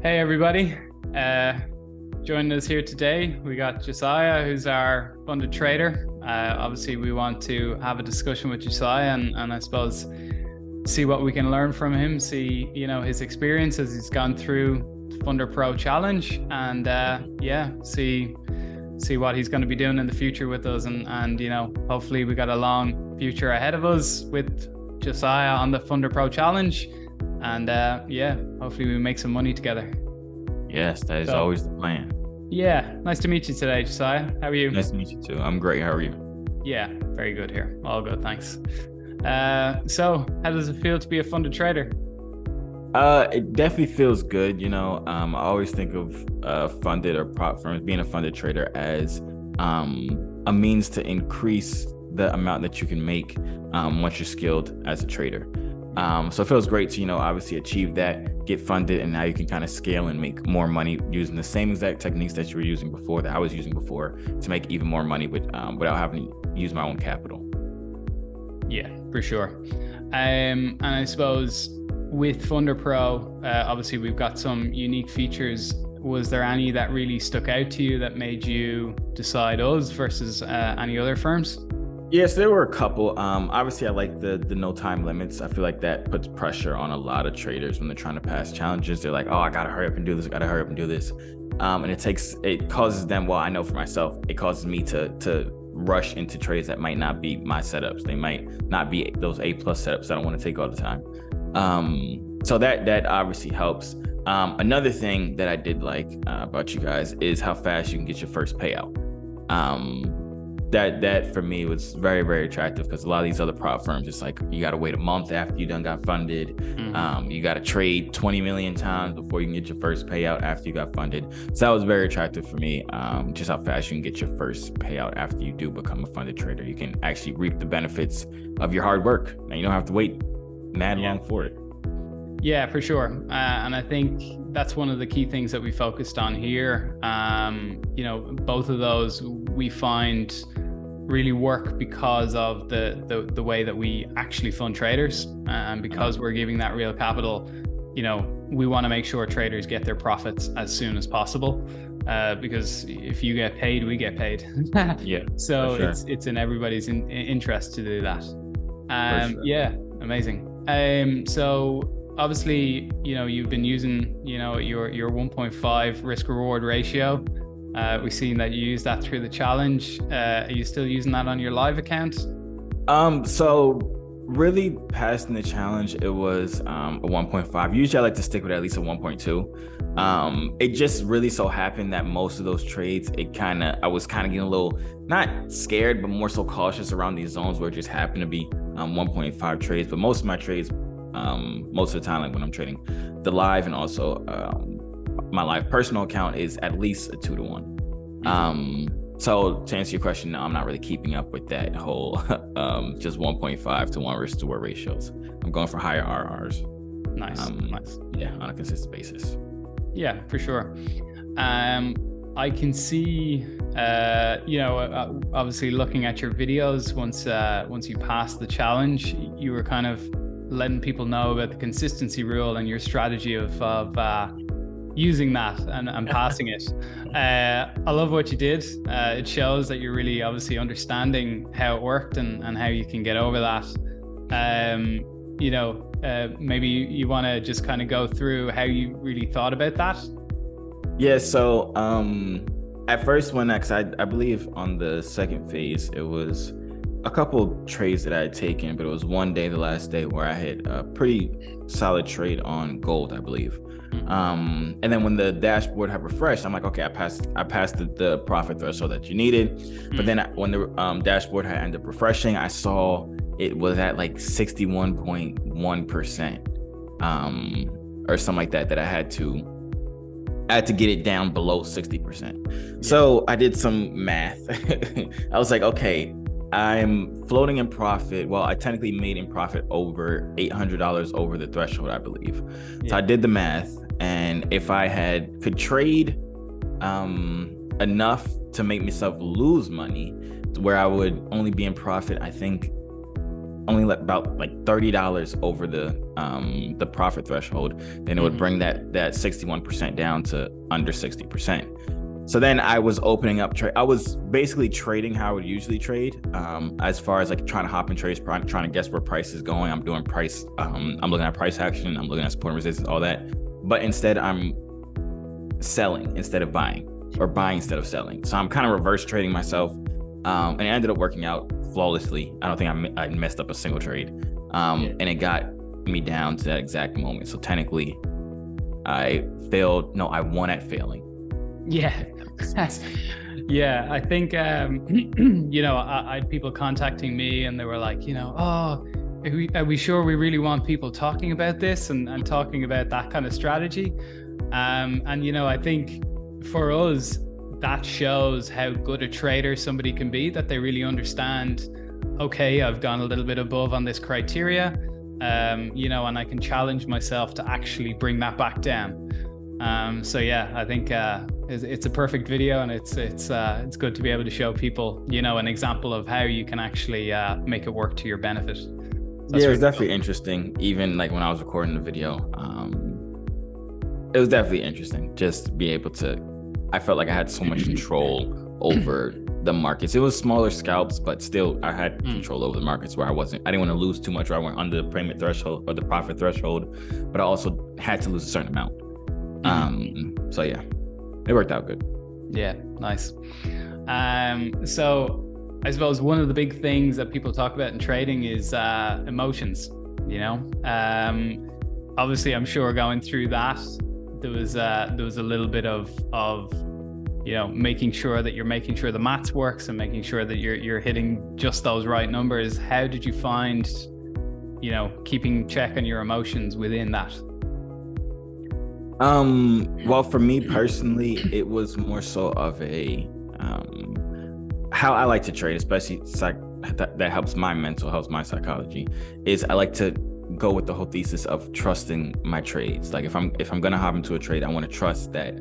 Hey everybody, joining us here today, we got Josiah, who's our funded trader. Obviously we want to have a discussion with Josiah and I suppose see what we can learn from him, see his experience as he's gone through the FunderPro challenge, and see what he's going to be doing in the future with us, and hopefully we got a long future ahead of us with Josiah on the FunderPro challenge. And hopefully we make some money together. Yes, that is always the plan. Yeah, nice to meet you today, Josiah. How are you? Nice to meet you too. I'm great. How are you? Yeah, very good here. All good, thanks. So how does it feel to be a funded trader? It definitely feels good. I always think of funded or prop firms, being a funded trader, as a means to increase the amount that you can make once you're skilled as a trader. So it feels great to, obviously achieve that, get funded, and now you can kind of scale and make more money using the same exact techniques that you were using before, that I was using before, to make even more money without having to use my own capital. Yeah, for sure. And I suppose with FunderPro, obviously we've got some unique features. Was there any that really stuck out to you that made you decide us versus any other firms? Yes, there were a couple. Obviously, I like the no time limits. I feel like that puts pressure on a lot of traders when they're trying to pass challenges. They're like, oh, I gotta hurry up and do this. I gotta hurry up and do this. And it causes them, well, I know for myself, it causes me to rush into trades that might not be my setups. They might not be those A+ setups I don't want to take all the time. So that obviously helps. Another thing that I did like about you guys is how fast you can get your first payout. That for me was very, very attractive, because a lot of these other prop firms, it's like you got to wait a month after you done got funded. You got to trade 20 million times before you can get your first payout after you got funded. So that was very attractive for me, just how fast you can get your first payout after you do become a funded trader. You can actually reap the benefits of your hard work. Now you don't have to wait mad long for it. Yeah, for sure. And I think that's one of the key things that we focused on here. Both of those we find really work because of the way that we actually fund traders, and because we're giving that real capital. We want to make sure traders get their profits as soon as possible, because if you get paid, we get paid. Yeah. So sure. it's in everybody's interest to do that. Sure. Yeah, amazing. So obviously, you've been using, your 1.5 risk reward ratio. We've seen that you use that through the challenge. Are you still using that on your live account? So really passing the challenge, it was a 1.5. Usually I like to stick with at least a 1.2. It just really so happened that most of those trades, I was kind of getting a little, not scared, but more so cautious around these zones where it just happened to be 1.5 trades. But most of my trades, most of the time, like when I'm trading the live and also my live personal account, is at least a 2-to-1. So to answer your question, no, I'm not really keeping up with that whole just 1.5 to 1 risk to reward ratios. I'm going for higher RRs. Nice. Yeah, on a consistent basis. Yeah, for sure. I can see, obviously looking at your videos, once you passed the challenge, you were kind of letting people know about the consistency rule and your strategy of using that and passing it. I love what you did. It shows that you're really obviously understanding how it worked and how you can get over that. Maybe you want to just kind of go through how you really thought about that. Yeah, so at first because I believe on the second phase, it was a couple trades that I had taken, but it was one day, the last day, where I had a pretty solid trade on gold, I believe. And then when the dashboard had refreshed, I'm like, okay, I passed the profit threshold that you needed. But then when the dashboard had ended up refreshing, I saw it was at like 61.1%, or something like that I had to get it down below 60%. Yeah. So I did some math. I was like, okay, I'm floating in profit. Well, I technically made in profit over $800 over the threshold, I believe. Yeah. So I did the math, and if I could trade enough to make myself lose money, where I would only be in profit, I think only let about like $30 over the profit threshold, then it would bring that 61% down to under 60%. So then I was opening up I was basically trading how I would usually trade, as far as like trying to hop in trades, trying to guess where price is going. I'm doing price, I'm looking at price action, I'm looking at support and resistance, all that. But instead I'm selling instead of buying, or buying instead of selling. So I'm kind of reverse trading myself, and it ended up working out flawlessly. I don't think I messed up a single trade, and it got me down to that exact moment. So technically I failed. No, I won at failing. Yeah. Yeah, I think you know, I had people contacting me and they were like, you know, oh, are we sure we really want people talking about this and talking about that kind of strategy? And you know, I think for us, that shows how good a trader somebody can be, that they really understand, okay, I've gone a little bit above on this criteria, you know, and I can challenge myself to actually bring that back down. So yeah, I think it's a perfect video, and it's good to be able to show people, you know, an example of how you can actually make it work to your benefit. Yeah, it was definitely interesting. Even like when I was recording the video, it was definitely interesting just be able to, I felt like I had so much control over the markets. It was smaller scalps, but still I had control over the markets where I didn't want to lose too much, where I went under the payment threshold or the profit threshold, but I also had to lose a certain amount. So yeah, it worked out good. Yeah, nice. So I suppose one of the big things that people talk about in trading is emotions, you know. Obviously I'm sure going through that, there was a little bit of you know, making sure that you're making sure the maths works and making sure that you're hitting just those right numbers. How did you find, you know, keeping check on your emotions within that? Well, for me personally, it was more so of a how I like to trade, especially that helps my mental, helps my psychology, is I like to go with the whole thesis of trusting my trades. Like if I'm gonna hop into a trade, I want to trust that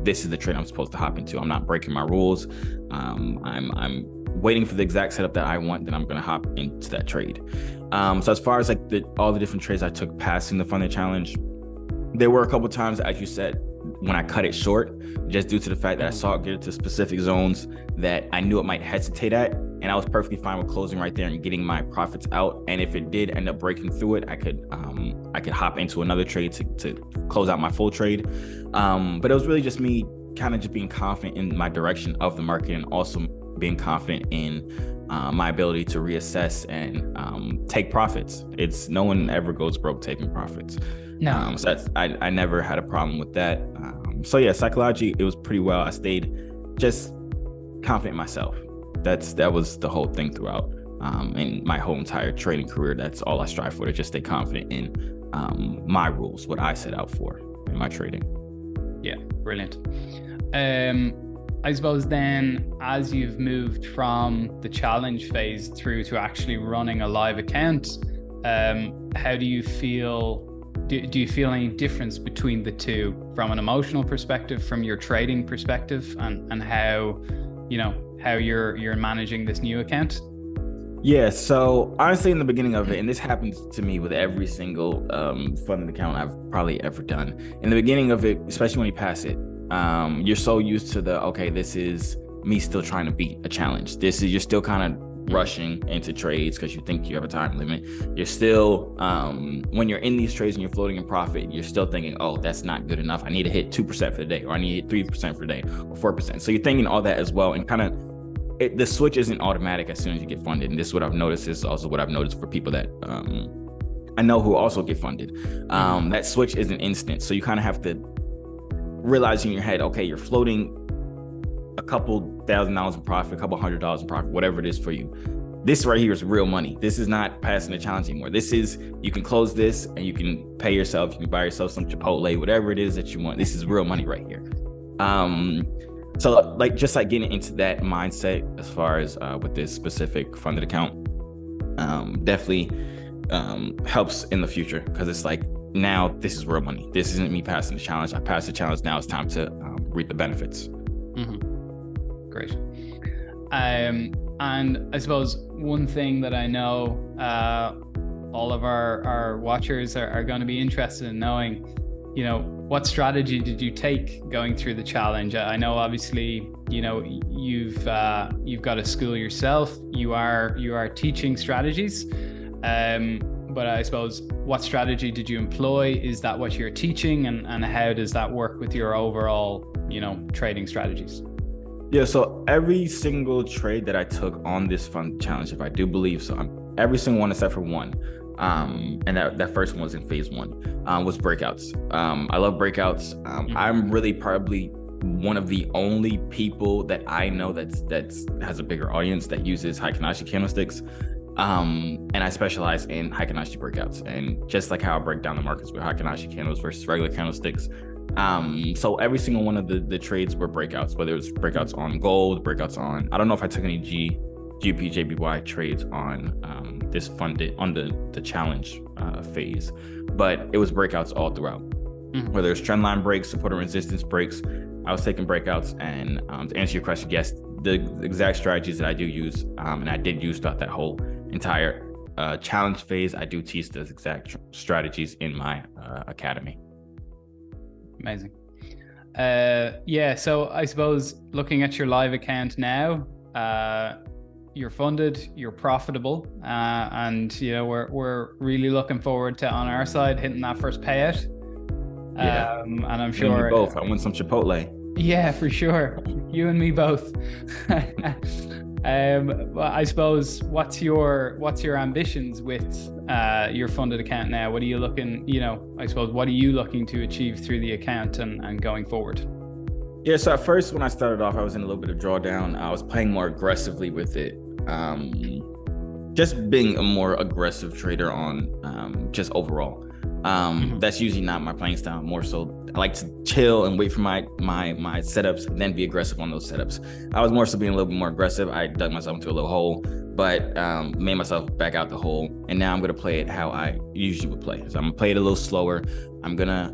this is the trade I'm supposed to hop into. I'm not breaking my rules. I'm waiting for the exact setup that I want, then I'm gonna hop into that trade. So as far as like all the different trades I took passing the Funded Challenge, there were a couple times, as you said, when I cut it short, just due to the fact that I saw it get to specific zones that I knew it might hesitate at, and I was perfectly fine with closing right there and getting my profits out. And if it did end up breaking through it, I could hop into another trade to close out my full trade. But it was really just me kind of just being confident in my direction of the market, and also being confident in my ability to reassess and take profits. It's no one ever goes broke taking profits. No. So I never had a problem with that. So yeah, psychology, it was pretty well. I stayed just confident in myself. That was the whole thing throughout. In my whole entire trading career, that's all I strive for, to just stay confident in my rules, what I set out for in my trading. Yeah, brilliant. I suppose then, as you've moved from the challenge phase through to actually running a live account, how do you feel? Do you feel any difference between the two, from an emotional perspective, from your trading perspective, and how, you know, how you're managing this new account? Yeah, so honestly, in the beginning of it, and this happens to me with every single funded account I've probably ever done. In the beginning of it, especially when you pass it, you're so used to okay, this is me still trying to beat a challenge. You're still kind of rushing into trades because you think you have a time limit. You're still, when you're in these trades and you're floating in profit, you're still thinking, oh, that's not good enough. I need to hit 2% for the day, or I need to hit 3% for the day, or 4%. So you're thinking all that as well, and kind of the switch isn't automatic as soon as you get funded. And this is what I've noticed. This is also what I've noticed for people that I know who also get funded. That switch isn't instant. So you kind of have to realize in your head, okay, you're floating a couple $1,000 in profit, a couple $100 in profit, whatever it is for you. This right here is real money. This is not passing the challenge anymore. This is, you can close this and you can pay yourself, you can buy yourself some Chipotle, whatever it is that you want. This is real money right here. So like, just like getting into that mindset as far as with this specific funded account, definitely helps in the future, because it's like, now this is real money. This isn't me passing the challenge. I passed the challenge. Now it's time to reap the benefits. Great. And I suppose one thing that I know all of our watchers are going to be interested in knowing, you know, what strategy did you take going through the challenge? I know obviously, you know, you've got a school yourself. You are teaching strategies. But I suppose, what strategy did you employ? Is that what you're teaching? And how does that work with your overall, you know, trading strategies? Yeah, so every single trade that I took on this fund challenge, if I do believe so, every single one except for one, and that first one was in phase one, was breakouts. I love breakouts. I'm really probably one of the only people that I know that's has a bigger audience that uses Heikin-Ashi candlesticks. And I specialize in Heikin-Ashi breakouts, and just like how I break down the markets with Heikin-Ashi candles versus regular candlesticks. So every single one of the trades were breakouts, whether it was breakouts on gold, breakouts on, I don't know if I took any GP, JPY trades on this funded, on the challenge phase, but it was breakouts all throughout. Whether it's trend line breaks, support and resistance breaks, I was taking breakouts. And to answer your question, yes, the exact strategies that I do use, and I did use throughout that whole entire challenge phase, I do teach those exact strategies in my academy. Amazing. Yeah, so I suppose looking at your live account now, you're funded, you're profitable, and you know we're really looking forward to, on our side, hitting that first payout. Yeah, and I'm sure both. I want some Chipotle. Yeah, for sure. You and me both. Well, I suppose, what's your ambitions with your funded account now? What are you looking, you know, I suppose, what are you looking to achieve through the account and going forward? Yeah, so at first when I started off, I was in a little bit of drawdown. I was playing more aggressively with it. Just being a more aggressive trader on just overall. That's usually not my playing style. More so, I like to chill and wait for my setups, and then be aggressive on those setups. I was more so being a little bit more aggressive. I dug myself into a little hole, but made myself back out the hole. And now I'm gonna play it how I usually would play. So I'm gonna play it a little slower. I'm gonna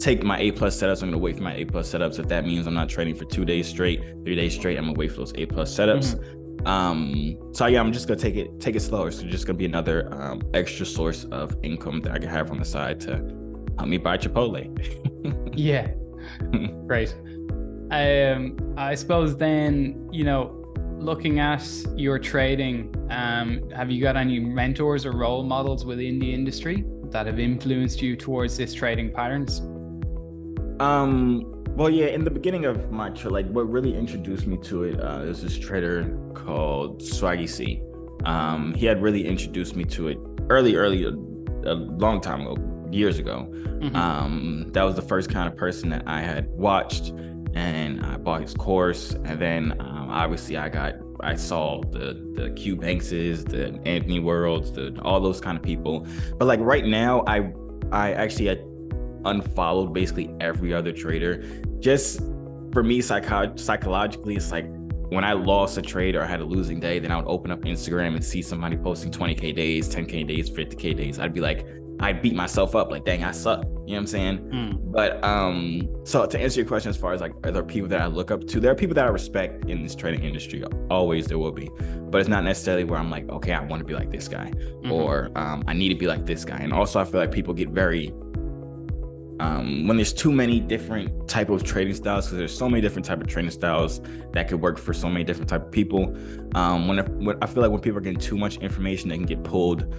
take my A+ setups. I'm gonna wait for my A+ setups. If that means I'm not trading for 2 days straight, 3 days straight, I'm gonna wait for those A+ setups. So yeah, I'm just gonna take it slower. So just gonna be another extra source of income that I can have on the side to help me buy Chipotle. Yeah, great. I suppose then, you know, looking at your trading, have you got any mentors or role models within the industry that have influenced you towards this trading patterns? Well, yeah, in the beginning of my like what really introduced me to it, there's this trader called Swaggy C. He had really introduced me to it early, a long time ago, years ago. That was the first kind of person that I had watched, and I bought his course. And then obviously I saw the Q Bankses, the Anthony Worlds, all those kind of people. But like right now, I actually had unfollowed basically every other trader. Just for me, psychologically, it's like when I lost a trade or I had a losing day, then I would open up Instagram and see somebody posting 20K days, 10K days, 50K days. I'd be like, I'd beat myself up like, dang, I suck. You know what I'm saying? But so to answer your question, as far as like, are there people that I look up to? There are people that I respect in this trading industry. Always there will be, but it's not necessarily where I'm like, okay, I want to be like this guy, or I need to be like this guy. And also I feel like people get very when there's too many different type of trading styles, because there's so many different type of trading styles that could work for so many different type of people. When I feel like when people are getting too much information, they can get pulled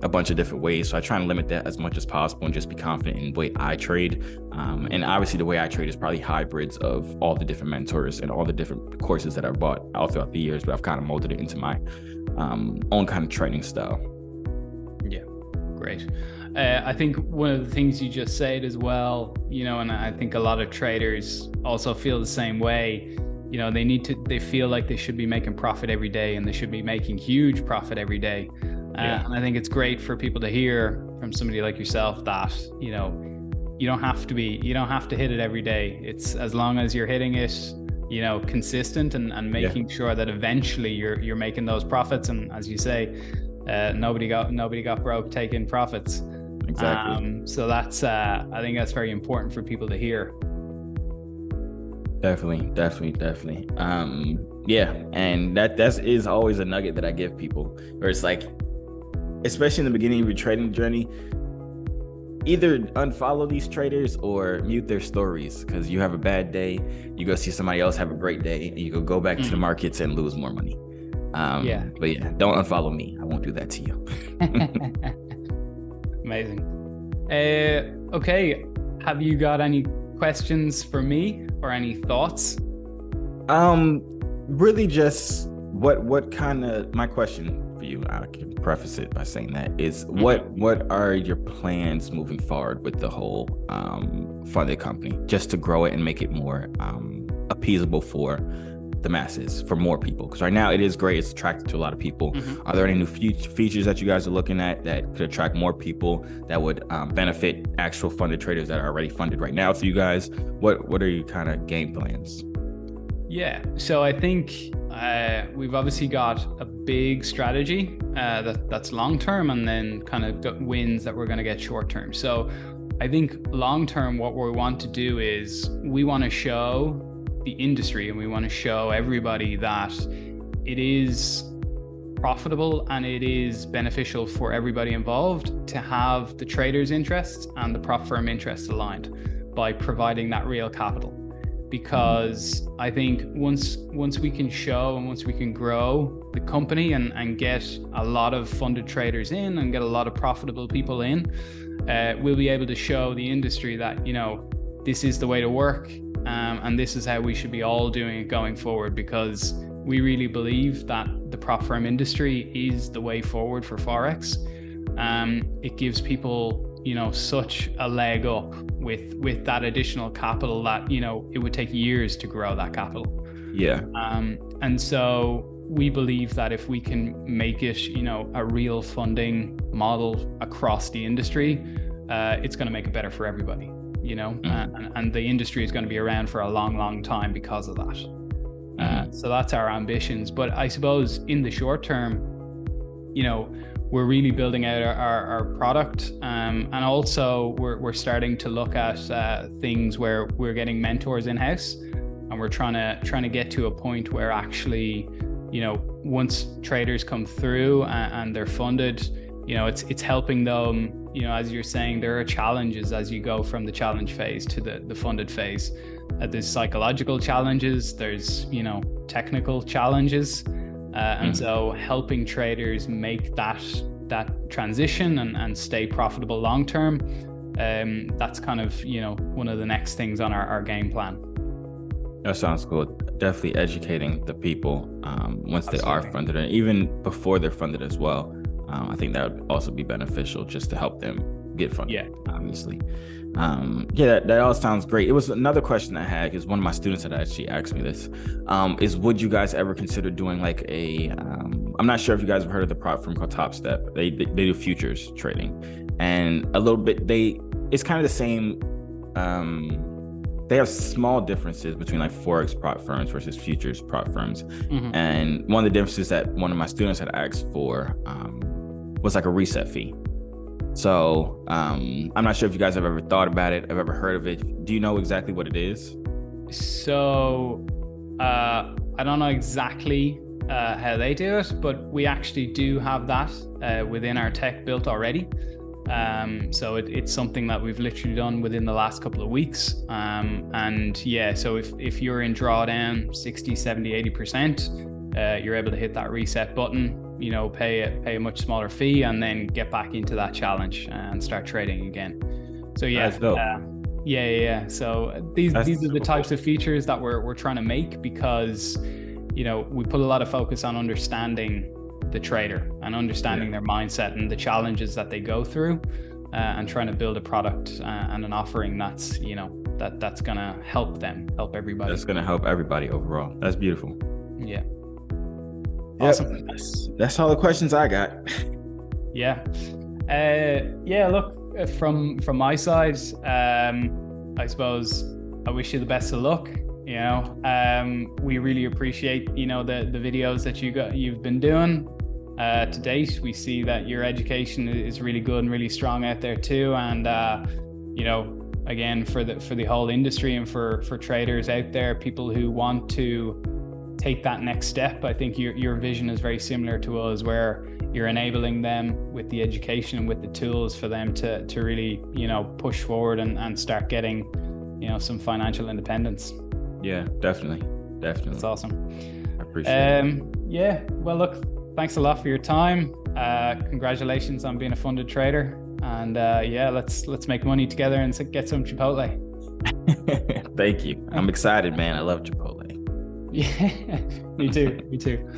a bunch of different ways. So I try and limit that as much as possible and just be confident in the way I trade. And obviously the way I trade is probably hybrids of all the different mentors and all the different courses that I've bought all throughout the years, but I've kind of molded it into my own kind of trading style. Yeah, great. I think one of the things you just said as well, you know, and I think a lot of traders also feel the same way, you know, they feel like they should be making profit every day, and they should be making huge profit every day. And I think it's great for people to hear from somebody like yourself that, you know, you don't have to hit it every day. It's as long as you're hitting it, you know, consistent and making sure that eventually you're making those profits. And as you say, nobody got broke taking profits. Exactly. So that's I think that's very important for people to hear. Definitely. Yeah, and that is always a nugget that I give people, where it's like, especially in the beginning of your trading journey, either unfollow these traders or mute their stories, because you have a bad day, you go see somebody else have a great day, and you go back to the markets and lose more money. But yeah, don't unfollow me. I won't do that to you. Amazing. Okay, have you got any questions for me or any thoughts? Really just what kind of, my question for you, I can preface it by saying that, is what are your plans moving forward with the whole funded company, just to grow it and make it more appeasable for the masses, for more people? Because right now it is great, it's attracted to a lot of people. Are there any new features that you guys are looking at that could attract more people, that would benefit actual funded traders that are already funded right now through you guys? What are your kind of game plans? Yeah, so I think we've obviously got a big strategy that's long term, and then kind of wins that we're going to get short term. So I think long term, what we want to do is we want to show the industry, and we want to show everybody that it is profitable and it is beneficial for everybody involved to have the traders' interests and the prop firm interests aligned by providing that real capital. Because I think once we can show and once we can grow the company and get a lot of funded traders in and get a lot of profitable people in, we'll be able to show the industry that, you know, this is the way to work, and this is how we should be all doing it going forward, because we really believe that the prop firm industry is the way forward for Forex. It gives people, you know, such a leg up with that additional capital that, you know, it would take years to grow that capital. Yeah. And so we believe that if we can make it, you know, a real funding model across the industry, it's going to make it better for everybody, you know, and the industry is going to be around for a long time because of that. So that's our ambitions. But I suppose in the short term, you know, we're really building out our product, and also we're starting to look at things where we're getting mentors in-house, and we're trying to get to a point where actually, you know, once traders come through and they're funded, you know, it's helping them. You know, as you're saying, there are challenges as you go from the challenge phase to the funded phase. There's psychological challenges, there's, you know, technical challenges. And so helping traders make that transition and stay profitable long term, that's kind of, you know, one of the next things on our game plan. That sounds good. Definitely educating the people once Absolutely. They are funded, and even before they're funded as well. I think that would also be beneficial, just to help them get funded, obviously. That all sounds great. It was another question I had, because one of my students had actually asked me this, is would you guys ever consider doing like a, I'm not sure if you guys have heard of the prop firm called Top Step. They do futures trading, and a little bit, it's kind of the same, they have small differences between like Forex prop firms versus futures prop firms. And one of the differences that one of my students had asked for was like a reset fee. So I'm not sure if you guys have ever thought about it, have ever heard of it. Do you know exactly what it is? So I don't know exactly how they do it, but we actually do have that within our tech built already. So it's something that we've literally done within the last couple of weeks. And yeah, so if you're in drawdown 60, 70, 80%, you're able to hit that reset button, you know, pay a much smaller fee, and then get back into that challenge and start trading again. So yeah, so these are the types of features that we're trying to make, because, you know, we put a lot of focus on understanding the trader and understanding their mindset and the challenges that they go through, and trying to build a product and an offering that's, you know, that's gonna help everybody. That's gonna help everybody overall. That's beautiful. Yeah. Awesome. That's all the questions I got. Yeah. Look, from my side, I suppose I wish you the best of luck. You know, we really appreciate, you know, the videos that you've been doing to date. We see that your education is really good and really strong out there too, and you know, again, for the whole industry and for traders out there, people who want to take that next step. I think your vision is very similar to us, where you're enabling them with the education and with the tools for them to really, you know, push forward and start getting, you know, some financial independence. Yeah, definitely. That's awesome. I appreciate it. Yeah, well, look, thanks a lot for your time. Congratulations on being a funded trader, and yeah, let's make money together and get some Chipotle. Thank you. I'm excited, man. I love Chipotle. Yeah, me too.